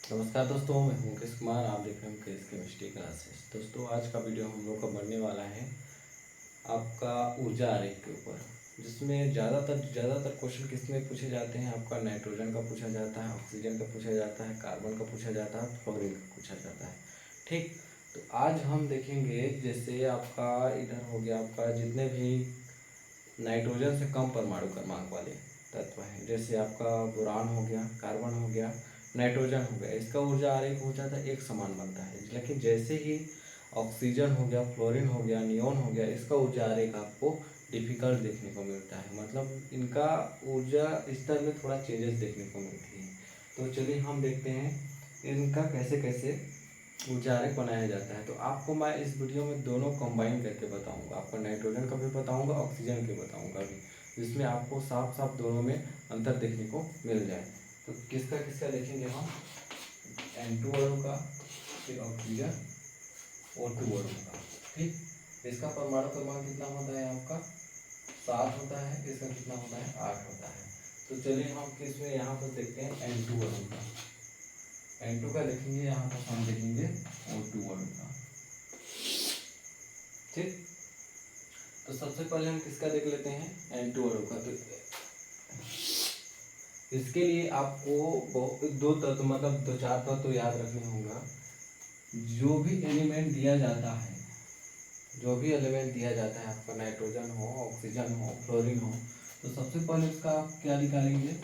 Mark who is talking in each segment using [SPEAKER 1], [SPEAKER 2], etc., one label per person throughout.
[SPEAKER 1] नमस्कार दोस्तों, मैं हूं मुकेश कुमार। आप देख रहे हैं मुकेश केमिस्ट्री क्लासेस। दोस्तों, आज का वीडियो हम लोग का बनने वाला है आपका ऊर्जा आरेख के ऊपर, जिसमें ज़्यादातर क्वेश्चन किस में पूछे जाते हैं। आपका नाइट्रोजन का पूछा जाता है, ऑक्सीजन का पूछा जाता है, कार्बन का पूछा जाता है, फ्लोरीन का पूछा जाता है। ठीक, तो आज हम देखेंगे जैसे आपका इधर हो गया आपका जितने भी नाइट्रोजन से कम परमाणु क्रमांक वाले तत्व हैं, जैसे आपका बोरान हो गया, कार्बन हो गया, नाइट्रोजन हो गया, इसका ऊर्जा आरेख हो जाता है एक समान बनता है। लेकिन जैसे ही ऑक्सीजन हो गया, फ्लोरीन हो गया, नियोन हो गया, इसका ऊर्जा आरेख आपको डिफिकल्ट देखने को मिलता है। मतलब इनका ऊर्जा स्तर में थोड़ा चेंजेस देखने को मिलती है। तो चलिए हम देखते हैं इनका कैसे कैसे ऊर्जा आरेख बनाया जाता है। तो आपको मैं इस वीडियो में दोनों कंबाइन करके बताऊंगा, आपको नाइट्रोजन का भी बताऊंगा, ऑक्सीजन के बताऊंगा भी, जिसमें आपको साफ साफ दोनों में अंतर देखने को मिल जाए। तो किसका किसका देखेंगे हम, N2 अणु का, फिर ऑक्सीजन O2 अणु का। ठीक, इसका परमाणु क्रमांक कितना होता है आपका 7 होता है, इसका कितना होता है 8 होता है। तो चलिए हम किसमें यहाँ पर देखते हैं N2 अणु का। N2 का देखेंगे, यहाँ पर हम देखेंगे O2 अणु का। ठीक, तो सबसे पहले हम किसका देख लेते हैं N2 अणु का। तो इसके लिए आपको दो तत्व मतलब दो चार तत्व तो याद रखने होगा। जो भी एलिमेंट दिया जाता है, जो भी एलिमेंट दिया जाता है, आपका नाइट्रोजन हो, ऑक्सीजन हो, फ्लोरीन हो, तो सबसे पहले उसका आप क्या निकालेंगे,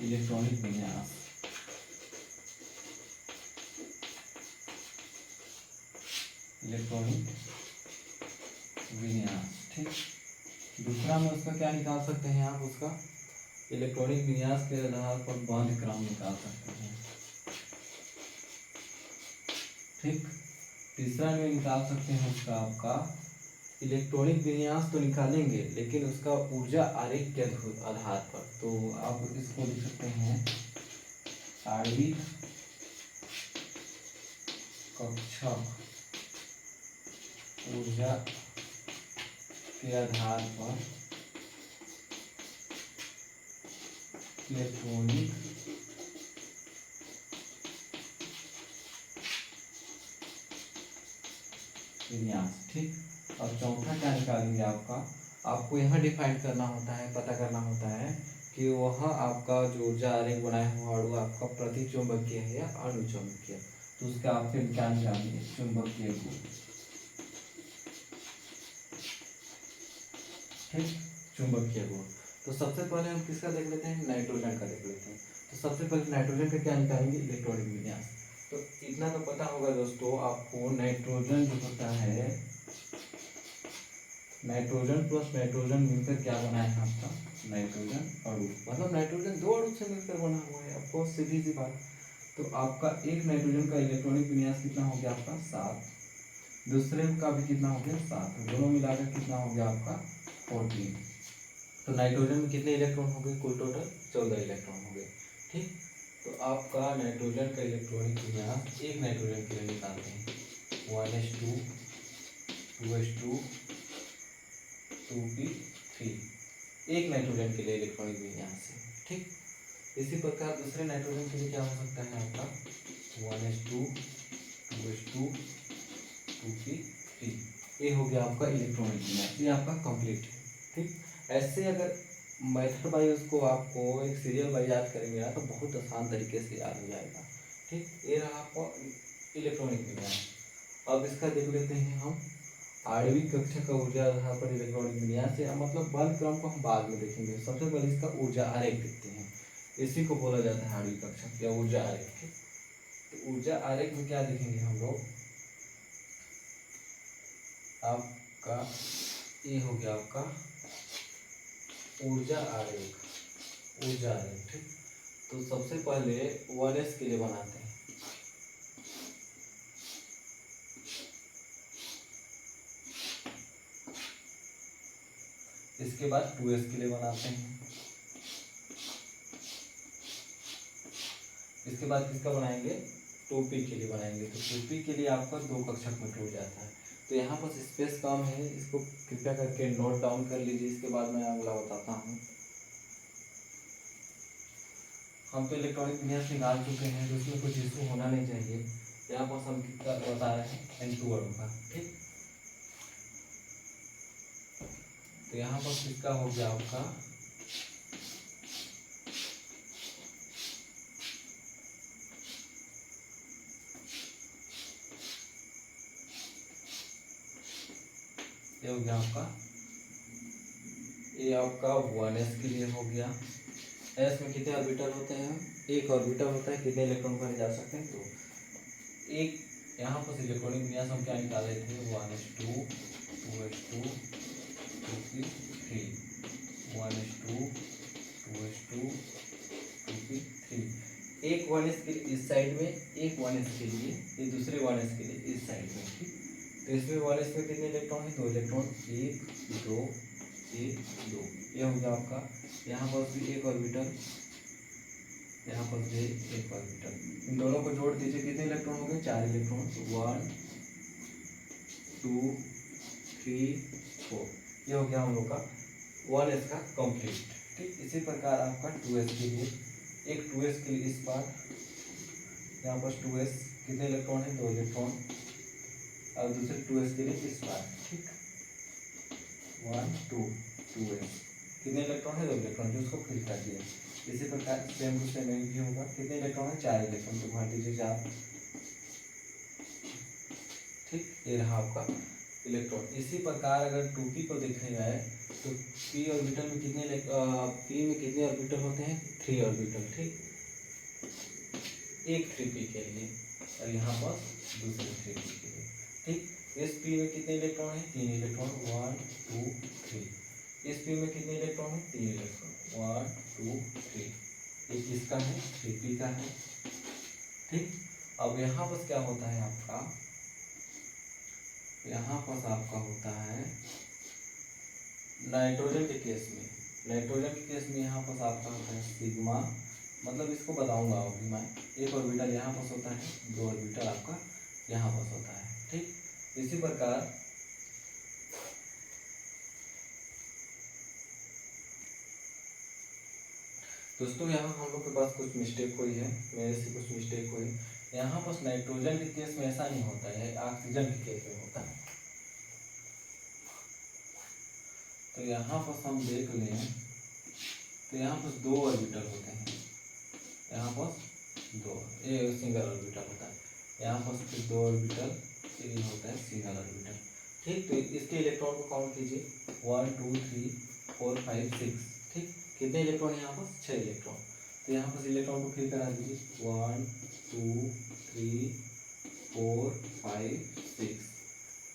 [SPEAKER 1] इलेक्ट्रॉनिक विन्यास। इलेक्ट्रॉनिक विन्यास, ठीक। दूसरा में उसका क्या निकाल सकते हैं आप, उसका इलेक्ट्रॉनिक विन्यास के आधार पर बॉन्ड क्रम निकाल सकते हैं। ठीक, तीसरा में निकाल सकते हैं उसका आपका इलेक्ट्रॉनिक विन्यास तो निकालेंगे, लेकिन उसका ऊर्जा आरेख के आधार पर। तो आप इसको लिख सकते हैं आणविक कक्षक ऊर्जा के आधार पर इलेक्ट्रॉनिक विन्यास। ठीक, और चौथा क्या निकालेंगे आपको यहाँ डिफाइन करना होता है, पता करना होता है कि वह आपका जो ऊर्जा आरेख बनाया हुआ अणु आपका प्रतिचुंबकीय है या अणुचुंबकीय। तो उसका आप फिर क्या निकालेंगे, चुंबकीय गुण। ठीक, चुंबकीय गुण। तो सबसे पहले हम किसका देख लेते हैं, नाइट्रोजन का देख लेते हैं। तो सबसे पहले नाइट्रोजन का क्या निकालेंगे, इलेक्ट्रॉनिक विन्यास। तो इतना तो पता होगा दोस्तों आपको, नाइट्रोजन जो होता है, नाइट्रोजन प्लस नाइट्रोजन मिलकर क्या बना है आपका, नाइट्रोजन अणु। मतलब नाइट्रोजन दो अणु से मिलकर बना हुआ है, आपको सीधी सी बात। तो आपका एक नाइट्रोजन का इलेक्ट्रॉनिक विन्यास कितना हो गया आपका 7, दूसरे का भी कितना हो गया 7, दोनों मिलाकर कितना हो गया आपका 14। तो नाइट्रोजन में कितने इलेक्ट्रॉन हो गए, कुल टोटल 14 इलेक्ट्रॉन हो गए। ठीक, तो आपका नाइट्रोजन का इलेक्ट्रॉनिक विन्यास एक नाइट्रोजन के लिए निकालते हैं 1s2 2s2 2p3, एक नाइट्रोजन के लिए इलेक्ट्रॉनिक विन्यास है। ठीक, इसी प्रकार दूसरे नाइट्रोजन के लिए क्या हो सकता है आपका 1s2 2s2 2p3, ये हो गया आपका इलेक्ट्रॉनिक विन्यास, ये आपका कंप्लीट है। ठीक, ऐसे अगर मेथड बाई उसको आपको एक सीरियल बाई याद करेंगे ना, तो बहुत आसान तरीके से याद हो जाएगा। ठीक, ये रहा आपको इलेक्ट्रॉनिक विन्यास। अब इसका देख लेते हैं हम आणविक कक्षक का ऊर्जा आधार पर इलेक्ट्रॉनिक विन्यास है, मतलब बल क्रम को हम बाद में देखेंगे। सबसे पहले इसका ऊर्जा आरेख देखते हैं, इसी को बोला जाता है आणविक कक्षक या ऊर्जा आरेख। तो ऊर्जा आरेख में क्या देखेंगे हम लोग, आपका ये हो गया आपका ऊर्जा आरेख, ऊर्जा आरेख। ठीक, तो सबसे पहले 1s के लिए बनाते हैं। इसके बाद 2s के लिए बनाते हैं। इसके बाद किसका बनाएंगे, 2p के लिए बनाएंगे। तो 2p के लिए आपका दो कक्षक में टूट जाता है। तो यहाँ पर स्पेस कम है, इसको कृपया करके नोट डाउन कर लीजिए, इसके बाद मैं अगला बताता हूँ। हम तो इलेक्ट्रॉनिक विन्यास निकाल चुके हैं, तो उसमें कुछ इशू होना नहीं चाहिए। यहाँ पर हम कितना बता रहे हैं N2 अणु का, ठीक। तो यहाँ पर किसका हो गया आपका ये हो गया आपका, ये आपका 1s के लिए हो गया। s में कितने ऑर्बिटल होते हैं? एक ऑर्बिटल होता है, कितने इलेक्ट्रॉन भरे जा सकते हैं? तो एक यहाँ पर इलेक्ट्रॉनिक विन्यास हम क्या निकाले थे? 1s2 2s2 2p3 1s2 2s2 2p3। एक 1s के लिए इस साइड में, एक 1s के लिए, ये दूसरे 1s के लिए इस साइड में, ठीक। तो इसमें 1s में कितने इलेक्ट्रॉन है? 2 इलेक्ट्रॉन, 1 2 1 2। ये हो गया आपका। यहाँ पर भी एक ऑर्बिटल, यहाँ पर भी एक ऑर्बिटल। इन दोनों को जोड़ दीजिए, कितने इलेक्ट्रॉन हो गए? 4 इलेक्ट्रॉन। 1 2 3 4। ये हो गया हम लोग का 1s का कंप्लीट, ठीक। इसी प्रकार आपका 2s के लिए, एक 2s के लिए इस पार, यहाँ पर 2s कितने इलेक्ट्रॉन है? 2 इलेक्ट्रॉन। और दूसरे 2s के लिए इस पार, ठीक। 1 2 2s कितने इलेक्ट्रॉन है? 2 इलेक्ट्रॉन, जो उसको फिल कर दिया। इसी प्रकार सेम टू सेम भी होगा। कितने इलेक्ट्रॉन है? 4 इलेक्ट्रॉन, तो भर दीजिए 4, ठीक। ये रहा आपका इलेक्ट्रॉन। इसी प्रकार अगर 2p को देखा जाए तो p ऑर्बिटल में कितने p में कितने ऑर्बिटल होते हैं? 3 ऑर्बिटल, ठीक। एक 3p के लिए और यहाँ पर दूसरे 3p के लिए, ठीक। इस p में कितने इलेक्ट्रॉन है? 3 इलेक्ट्रॉन। 1 2 3। इस p में कितने इलेक्ट्रॉन है? 3 इलेक्ट्रॉन। 1 2 3। ये किसका है? 3p का है, ठीक। अब यहाँ पर क्या होता है आपका? यहाँ पर आपका होता है नाइट्रोजन के केस में, नाइट्रोजन के केस में यहाँ पर आपका होता है सिग्मा, मतलब इसको बताऊंगा अभी मैं। एक ऑर्बिटल यहाँ पर होता है, 2 ऑर्बिटल आपका यहाँ पर होता है, ठीक। इसी प्रकार दोस्तों यहाँ हम लोग के पास कुछ मिस्टेक हुई है, मेरे से कुछ मिस्टेक हुई। यहाँ पर नाइट्रोजन के केस में ऐसा नहीं होता है, ऑक्सीजन के केस में होता है। तो यहाँ पर हम देख लें तो यहाँ पर 2 ऑर्बिटल होते हैं, यहाँ पर 2, ये सिंगल ऑर्बिटल होता है। यहाँ पर फिर 2 ऑर्बिटल, ये होता है सिंगल ऑर्बिटल, ठीक। तो इसके इलेक्ट्रॉन को काउंट कीजिए, 1 2 3 4 5 6, ठीक। कितने इलेक्ट्रॉन? यहाँ पर 6 इलेक्ट्रॉन। तो यहाँ पर इलेक्ट्रॉन को फिल करा दीजिए, 1 2 3 4 5 6।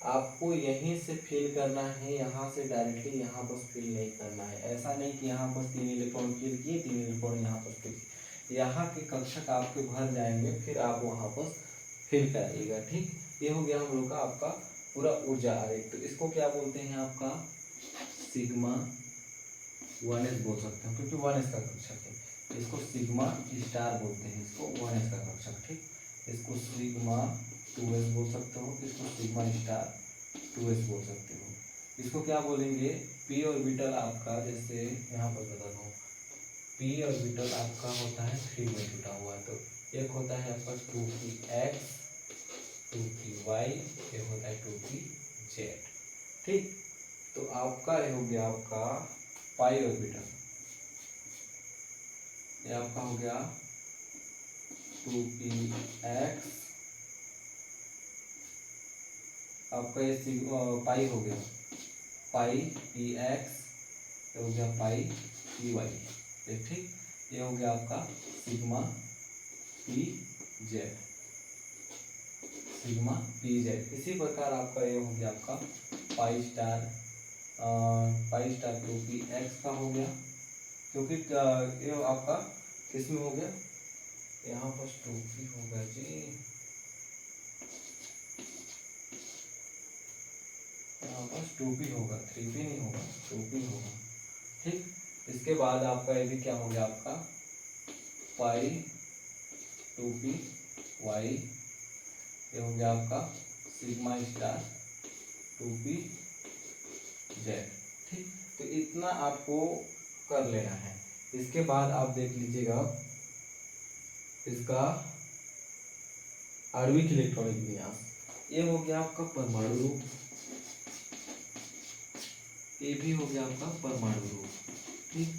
[SPEAKER 1] आपको यहीं से फिल करना है, यहाँ से डायरेक्टली यहाँ पर फिल नहीं करना है। ऐसा नहीं कि यहाँ पर 3 इलेक्ट्रॉन फिल किए, 3 इलेक्ट्रॉन यहाँ पर फिल, यहाँ के कक्षक आपके भर जाएंगे, फिर आप वहाँ पर फिल कराइएगा, ठीक। ये हो गया हम लोग का आपका पूरा ऊर्जा आरेख। तो इसको क्या बोलते हैं? आपका सिग्मा 1s बोल सकते हैं, क्योंकि 1s का कक्षक है। इसको सिग्मा स्टार बोलते हैं, इसको 1s का कक्षक, ठीक। इसको सिग्मा 2s बोल सकते हो, इसको सिग्मा स्टार 2s बोल सकते हो। इसको क्या बोलेंगे? p ऑर्बिटल आपका, जैसे यहाँ पर बता दूँ, p ऑर्बिटल आपका होता है 3 में टूटा हुआ। तो एक होता है आपका 2px 2py, एक होता है 2pz, ठीक। तो आपका ये हो गया आपका पाई ऑर्बिटल, ये आपका हो गया 2px, आपका ये पाई हो गया, पाई px, ये हो गया पाई py, ठीक। ये हो गया आपका सिग्मा pz, सिग्मा pz। इसी प्रकार आपका ये हो गया आपका पाई स्टार 2px का हो गया, क्योंकि ये आपका किस में हो गया? यहाँ पर 2p होगा जी, यहाँ पर 2p होगा, 3p नहीं होगा, 2p होगा, ठीक। इसके बाद आपका ये भी क्या हो गया? आपका पाई 2py, ये हो गया आपका सिग्मा स्टार 2pz, ठीक। तो इतना आपको कर लेना है। इसके बाद आप देख लीजिएगा इसका आणविक इलेक्ट्रॉनिक विन्यास। ये हो गया आपका परमाणु रूप, ये भी हो गया आपका परमाणु रूप। ठीक,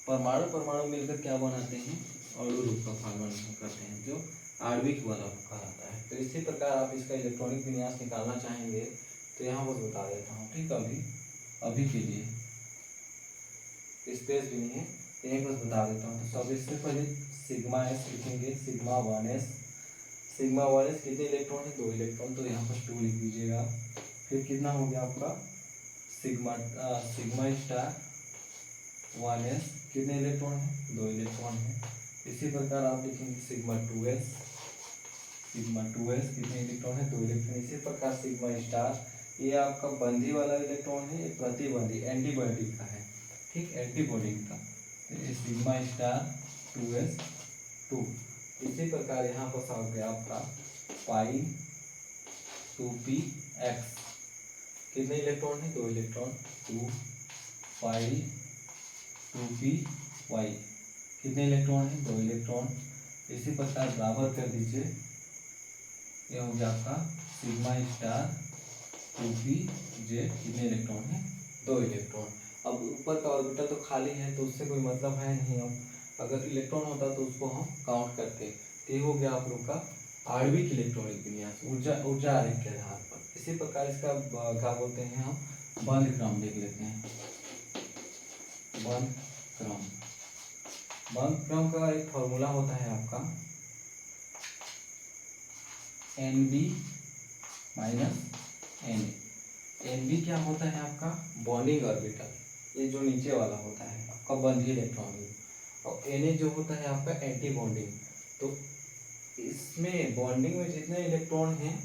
[SPEAKER 1] परमाणु परमाणु मिलकर क्या बनाते हैं, अणु रूप का फॉर्मेशन करते हैं, जो आणविक वाला कहलाता है। तो इसी प्रकार आप इसका इलेक्ट्रॉनिक विन्यास निकालना चाहेंगे तो यहाँ बस बता देता हूँ। ठीक, अभी के लिए स्पेस भी नहीं है, यहीं बस बता देता हूँ। तो सब इससे पहले सिग्मा एस लिखेंगे, सिग्मा वन एस कितने इलेक्ट्रॉन है, 2 इलेक्ट्रॉन, तो यहाँ पर 2 लिख दीजिएगा। फिर कितना हो गया आपका सिग्मा स्टार वन एस, कितने इलेक्ट्रॉन है, 2 इलेक्ट्रॉन है। इसी प्रकार आप लिखेंगे सिग्मा टू एस कितने इलेक्ट्रॉन है, 2 इलेक्ट्रॉन। इसी प्रकार सिग्मा स्टार, ये आपका बंधी वाला इलेक्ट्रॉन है, ये प्रतिबंधी एंटीबॉडी का है। ठीक, एंटीबॉडी का, तो ये सिग्मा स्टार 2s2। इसी प्रकार यहाँ पर आ गया आपका पाई 2px, कितने इलेक्ट्रॉन है, 2 इलेक्ट्रॉन, 2 पाई 2py, कितने इलेक्ट्रॉन है, 2 इलेक्ट्रॉन। इसी प्रकार बराबर कर दीजिए, ये हो गया आपका सिग्मा स्टार 2pz, कितने इलेक्ट्रॉन है, 2 इलेक्ट्रॉन। अब ऊपर का ऑर्बिटल तो खाली है, तो उससे कोई मतलब है नहीं। हम अगर इलेक्ट्रॉन होता तो उसको हम काउंट करते। तो ये हो गया आप लोग का आणविक इलेक्ट्रॉनिक विन्यास, ऊर्जा आरेख के आधार पर। इसी प्रकार इसका क्या बोलते हैं, हम बंध क्रम देख लेते हैं। बंध क्रम का एक फॉर्मूला होता है आपका NB माइनस Na। NB क्या होता है आपका बॉन्डिंग ऑर्बिटल, ये जो नीचे वाला होता है आपका बंधी इलेक्ट्रॉन, और Na जो होता है आपका एंटी बॉन्डिंग। तो इसमें बॉन्डिंग में जितने इलेक्ट्रॉन हैं,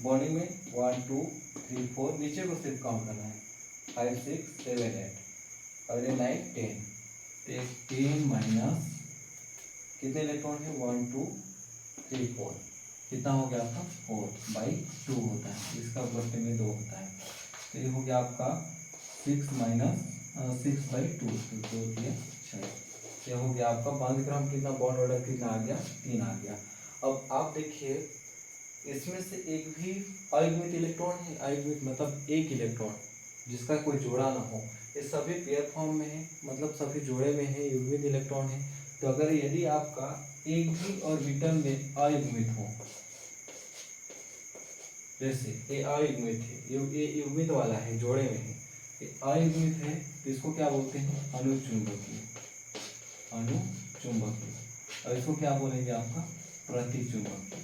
[SPEAKER 1] बॉन्डिंग में 1 2 3 4, नीचे को सिर्फ काउंट करना है, 5 6 7 8 और ये 9 10। तो 10 माइनस कितने इलेक्ट्रॉन है, 1 2 3 4, कितना हो गया आपका 4/2 होता है, इसका बर्ते में 2 होता है। तो ये हो गया आपका 6/2, तो 2 3 6। ये हो गया आपका बंध क्रम, कितना बॉन्ड ऑर्डर कितना आ गया, 3 आ गया। अब आप देखिए, इसमें से एक भी अयुग्मित इलेक्ट्रॉन है, अयुग्मित मतलब एक इलेक्ट्रॉन जिसका कोई जोड़ा ना हो, ये सभी पेयर फॉर्म में है, मतलब सभी जोड़े में है, युग्मित इलेक्ट्रॉन है। तो अगर यदि आपका एक भी ऑर्बिटल में अयुग्मित हो, जैसे ये अयुग्मित है, ये युग्मित वाला है, जोड़े में है, ये अयुग्मित है, तो इसको क्या बोलते हैं, अनुचुंबकीय। और इसको क्या बोलेंगे आपका प्रतिचुंबकीय।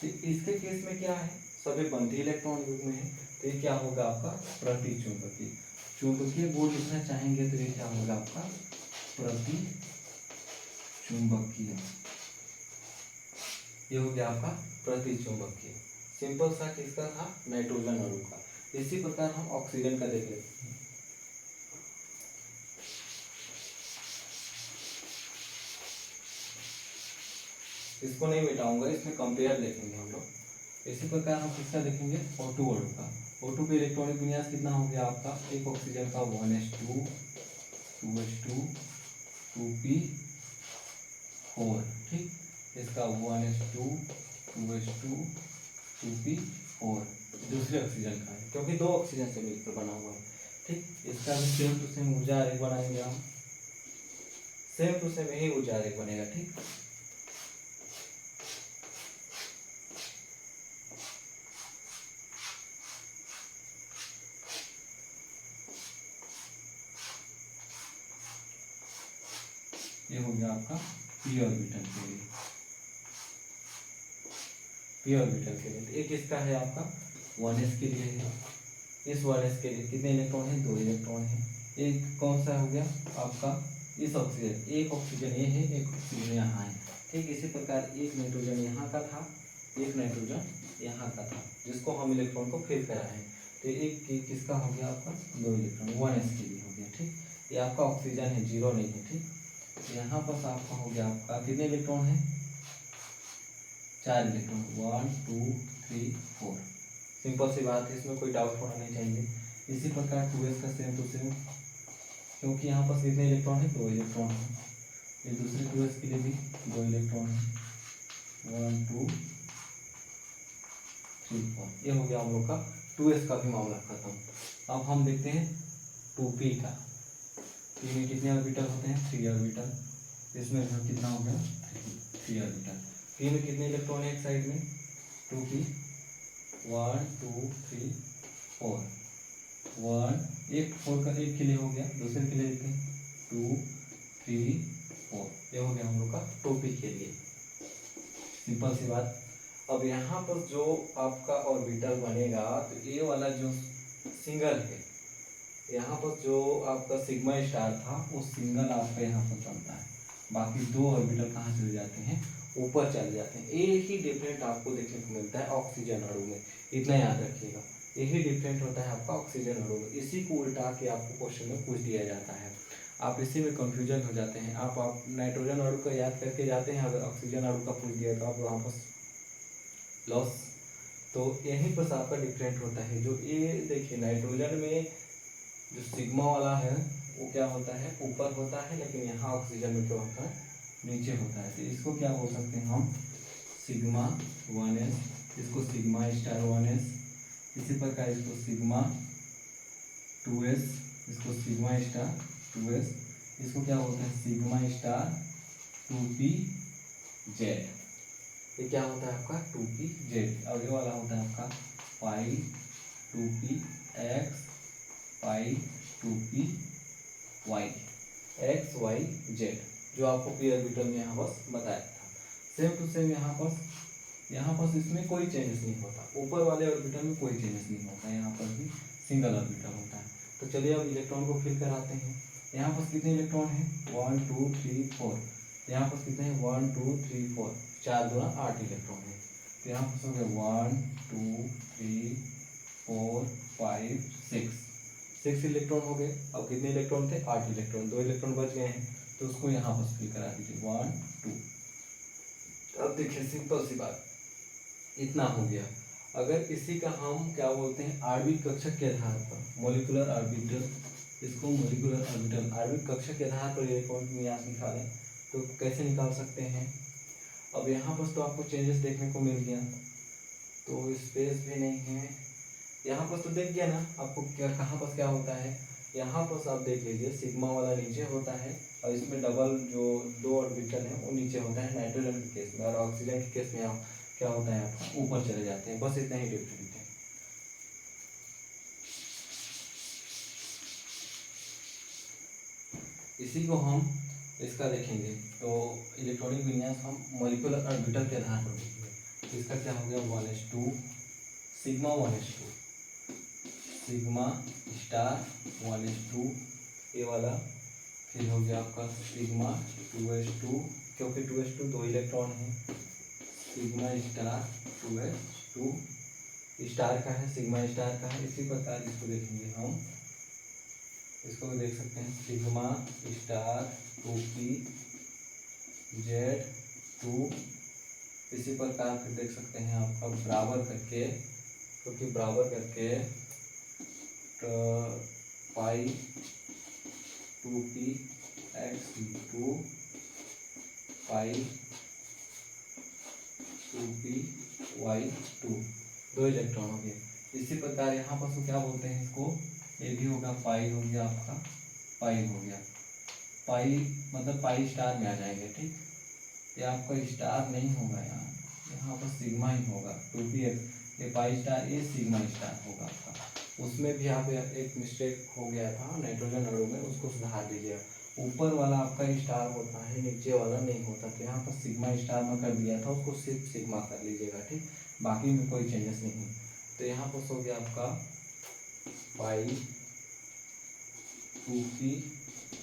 [SPEAKER 1] तो इसके केस में क्या है, सभी बंधी इलेक्ट्रॉन युग्म है, तो ये क्या होगा आपका प्रतिचुंबकीय। चुंबकीय गुण लिखना चाहेंगे तो ये क्या होगा आपका प्रतिचुंबकीय। ये हो गया आपका प्रतिचुंबकीय। सिंपल सा किसका था, नाइट्रोजन अणु का। इसी प्रकार हम ऑक्सीजन का देख लेते हैं। इसको नहीं मिटाऊंगा, इसमें कंपेयर देखेंगे हम लोग। इसी प्रकार हम किसका देखेंगे, O2 अणु का। O2 पे इलेक्ट्रॉनिक विन्यास कितना हो गया आपका, एक ऑक्सीजन का 1s2 2s2 2p4। ठीक, इसका 1s2 2s2 2p4 दूसरे ऑक्सीजन का है, क्योंकि 2 ऑक्सीजन से मिलकर बना हुआ है। ठीक, इसका भी सेम टू सेम ऊर्जा आरेख बनाएंगे हम, सेम टू सेम यही ऊर्जा आरेख बनेगा। ठीक, ये हो गया आपका p ऑर्बिटल के लिए। एक इसका है आपका 1s के लिए है। इस 1s के लिए कितने इलेक्ट्रॉन है, 2 इलेक्ट्रॉन है। एक कौन सा हो गया आपका, इस ऑक्सीजन, एक ऑक्सीजन ये है, एक ऑक्सीजन यहाँ है। ठीक, इसी प्रकार एक नाइट्रोजन यहाँ का था, एक नाइट्रोजन यहाँ का था, जिसको हम इलेक्ट्रॉन को फिल कराए। तो एक किसका हो गया आपका, 2 इलेक्ट्रॉन 1s के लिए हो गया। ठीक, ये आपका ऑक्सीजन है, 0 नहीं है। ठीक, यहाँ पर आपका हो गया आपका कितने इलेक्ट्रॉन है, 4 इलेक्ट्रॉन, 1 2 3 4। सिंपल सी बात है, इसमें कोई डाउट होना नहीं चाहिए। इसी प्रकार 2s का सेम टू सेम, क्योंकि यहाँ पर कितने इलेक्ट्रॉन है, 2 इलेक्ट्रॉन है। ये दूसरे 2s के लिए भी 2 इलेक्ट्रॉन है। 1 2 3 4। ये हो गया हम लोग का 2s का भी मामला खत्म। अब हम देखते हैं 2p का। p में कितने ऑर्बिटल होते हैं? 3 ऑर्बिटल। इसमें भी कितना हो गया? 3 ऑर्बिटल। p में कितने इलेक्ट्रॉन है एक साइड में? 2p 1 2 3 4। 1 एक 4 का एक के लिए हो गया, दूसरे के लिए देखते हैं 2 3 4। ये हो गया हम लोग का 2p के लिए। सिंपल सी बात। अब यहाँ पर जो आपका ऑर्बिटल बनेगा तो ये वाला जो सिंगल है, यहाँ पर जो आपका सिग्मा स्टार था वो सिंगल आपका यहाँ पर चलता है। बाकी दो ऑर्बिटल कहाँ चले जाते हैं? ऊपर चले जाते हैं। एक ही डिफरेंट आपको देखने को मिलता है ऑक्सीजन अणु में, इतना याद रखिएगा। यही डिफरेंट होता है आपका ऑक्सीजन अणु में। इसी को उल्टा के आपको क्वेश्चन में पूछ दिया जाता है, आप इसी में कंफ्यूजन हो जाते हैं। आप नाइट्रोजन अणु का याद करके जाते हैं, अगर ऑक्सीजन अणु का पूछ दिया तो आप वहाँ पर लॉस। तो यहीं पर आपका डिफरेंट होता है। जो ये देखिए नाइट्रोजन में जो सिग्मा वाला है वो क्या होता है? ऊपर होता है, लेकिन यहाँ ऑक्सीजन में क्या होता है? नीचे होता है। तो इसको क्या बोल सकते हैं हम? सिग्मा 1s, इसको सिग्मा स्टार 1s। इसी प्रकार इसको सिग्मा 2s, इसको सिग्मा स्टार 2s। इसको क्या बोलते हैं? Sigma star 2p z। ये क्या होता है आपका? 2p z। और ये वाला होता है आपका पाई 2p x पाई 2p y, x y z, जो आपको पी ऑर्बिटल में यहाँ बस बताया था। सेम टू सेम यहाँ पर इसमें कोई चेंजेस नहीं होता। ऊपर वाले ऑर्बिटल में कोई चेंजेस नहीं होता, यहाँ पर भी सिंगल ऑर्बिटल होता है। तो चलिए अब इलेक्ट्रॉन को फिल कराते हैं। यहाँ पर कितने इलेक्ट्रॉन हैं? 1 2 3 4। यहाँ पर कितने हैं? 1 2 3 4, 4 दूना 8 इलेक्ट्रॉन है। तो यहाँ पर हो गया 1 2 3 4 5 6 इलेक्ट्रॉन हो गए। अब कितने इलेक्ट्रॉन थे? 8 इलेक्ट्रॉन। 2 इलेक्ट्रॉन बच गए हैं, तो उसको यहाँ पर फिल करा दीजिए 1 2। अब देखिए सिंपल सी बात, इतना हो गया। अगर इसी का हम क्या बोलते हैं? आणविक कक्षक के आधार पर, मोलिकुलर ऑर्बिटल, इसको मोलिकुलर ऑर्बिटल आणविक कक्षक के आधार पर इलेक्ट्रॉन की विन्यास निकालें तो कैसे निकाल सकते हैं? अब यहाँ पर तो आपको चेंजेस देखने को मिल गया, तो स्पेस भी नहीं है। यहाँ पर तो देख गया ना आपको क्या कहाँ पर क्या होता है? यहाँ पर आप देख लीजिए सिग्मा वाला नीचे होता है और इसमें डबल जो 2 ऑर्बिटल है वो नीचे होता है नाइट्रोजन के केस में, और ऑक्सीजन के केस में आप क्या होता है? आपका ऊपर चले जाते हैं। बस इतना ही डिफरेंट है। इसी को हम इसका देखेंगे तो इलेक्ट्रॉनिक विन्यास हम मॉलिक्यूलर ऑर्बिटल के आधार पर देखेंगे। तो इसका क्या हो गया? 1s2 sigma 1s2 sigma star 1s2, ये वाला। फिर हो गया आपका सिग्मा 2s2, क्योंकि 2s2 2 इलेक्ट्रॉन है। सिग्मा स्टार 2s2 स्टार का है, सिग्मा स्टार का है। इसी प्रकार इसको देखेंगे हम, इसको भी देख सकते हैं सिग्मा स्टार 2p z2। इसी प्रकार फिर देख सकते हैं आपका बराबर करके, क्योंकि बराबर करके तो पाई 2p x2 पाई 2p y2, 2 इलेक्ट्रॉन हो गए। इसी प्रकार यहाँ पर तो क्या बोलते हैं इसको? ये भी होगा पाई, हो गया आपका पाई, हो गया पाई, मतलब पाई स्टार में आ जाएंगे। ठीक, ये आपका स्टार नहीं होगा, यहाँ पर सिग्मा ही होगा। 2px ये पाई स्टार, ये सिग्मा स्टार होगा आपका। उसमें भी आप एक मिस्टेक हो गया था नाइट्रोजन अणु में, उसको सुधार दीजिएगा। ऊपर वाला आपका स्टार होता है, नीचे वाला नहीं होता। तो यहाँ पर सिग्मा स्टार में कर दिया था, उसको सिर्फ सिग्मा कर लीजिएगा। ठीक, बाकी में कोई चेंजेस नहीं। तो यहाँ पर हो गया आपका पाई 2p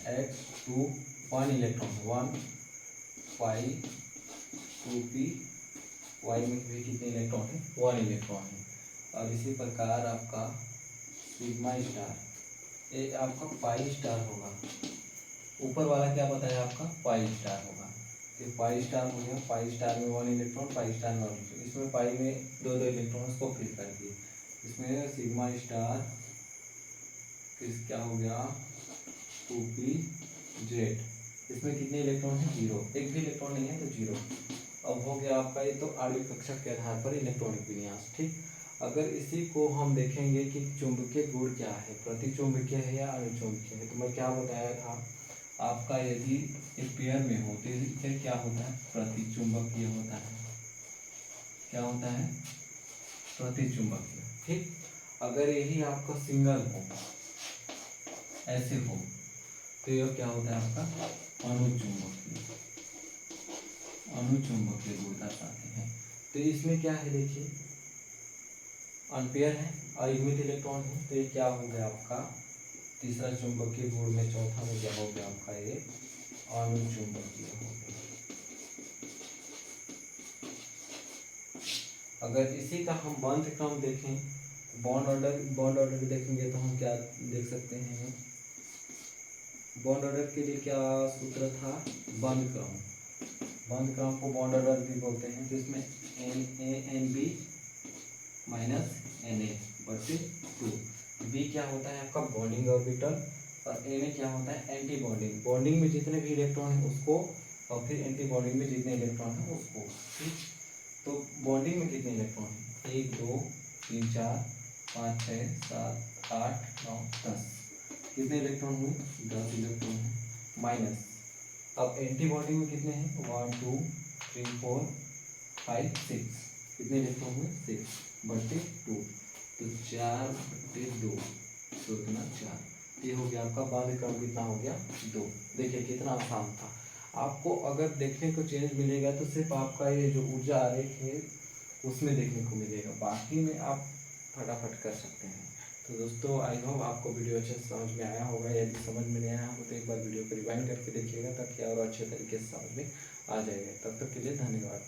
[SPEAKER 1] x2 1 इलेक्ट्रॉन 1 पाई 2p y में भी कितने इलेक्ट्रॉन है? 1 इलेक्ट्रॉन है। और इसी प्रकार आपका सिग्मा स्टार, ये आपका पाई स्टार होगा। ऊपर वाला क्या बताया आपका? पाई स्टार होगा। ये पाई स्टार हो गया। पाई स्टार में 1 इलेक्ट्रॉन, पाई स्टार में 1 इलेक्ट्रॉन। इसमें पाई में 2 इलेक्ट्रॉन्स को फिल कर दिए। इसमें सिग्मा स्टार, फिर क्या हो गया? 2p z। इसमें कितने इलेक्ट्रॉन है? 0, एक भी इलेक्ट्रॉन नहीं है तो 0। अब हो गया आपका ये तो आणविक कक्षक के आधार पर इलेक्ट्रॉनिक विन्यास। ठीक, अगर इसी को हम देखेंगे कि चुंबकीय गुण क्या है, प्रतिचुंबकीय है या अनुचुंबकीय है, तो मैं क्या बताया था आपका, यदि एक पेयर में हो तो फिर क्या होता है, प्रतिचुंबकीय होता है। क्या होता है, प्रतिचुंबकीय। ठीक, अगर यही आपका सिंगल हो, ऐसे हो, तो यह क्या होता है आपका अनुचुंबकीय। अनुचुंबकीय गुण दर्शाते हैं। तो इसमें क्या है देखिए, अनपेयर है, अयुग्मित इलेक्ट्रॉन है, तो ये क्या हो गया आपका तीसरा चुंबकीय गुण में, चौथा में क्या हो गया आपका ये अनुचुंबकीय हो गया। अगर इसी का हम बंध क्रम देखें, बॉन्ड ऑर्डर देखेंगे तो हम क्या देख सकते हैं, बॉन्ड ऑर्डर के लिए क्या सूत्र था, बंध क्रम। बंध क्रम को बॉन्ड ऑर्डर भी बोलते हैं, जिसमें NaNb माइनस Na/2। बी क्या होता है आपका बॉन्डिंग ऑर्बिटल, और Na क्या होता है एंटी बॉन्डिंग। बॉन्डिंग में जितने भी इलेक्ट्रॉन हैं उसको, और फिर एंटी बॉन्डिंग में जितने इलेक्ट्रॉन हैं उसको। ठीक, तो बॉन्डिंग में कितने इलेक्ट्रॉन हैं, 1 2 3 4 5 6 7 8 9 10। कितने इलेक्ट्रॉन हुए, 10 इलेक्ट्रॉन हैं। माइनस, अब एंटी बॉन्डिंग में कितने हैं, 1 2 3 4 5 6। कितने इलेक्ट्रॉन हुए, 6/2, तो 4/2, तो इतना 4। ये हो गया आपका बांध क्रम, कितना हो गया 2। देखिए कितना आसान था। आपको अगर देखने को चेंज मिलेगा तो सिर्फ आपका ये जो ऊर्जा आरेख है उसमें देखने को मिलेगा, बाकी में आप फटाफट कर सकते हैं। तो दोस्तों आई होप आपको वीडियो अच्छे से समझ में आया होगा। यदि समझ में नहीं आया हो तो एक बार वीडियो को रिवाइंड करके देखिएगा, ताकि और अच्छे तरीके से समझ में आ जाएगा। तब तक के लिए धन्यवाद।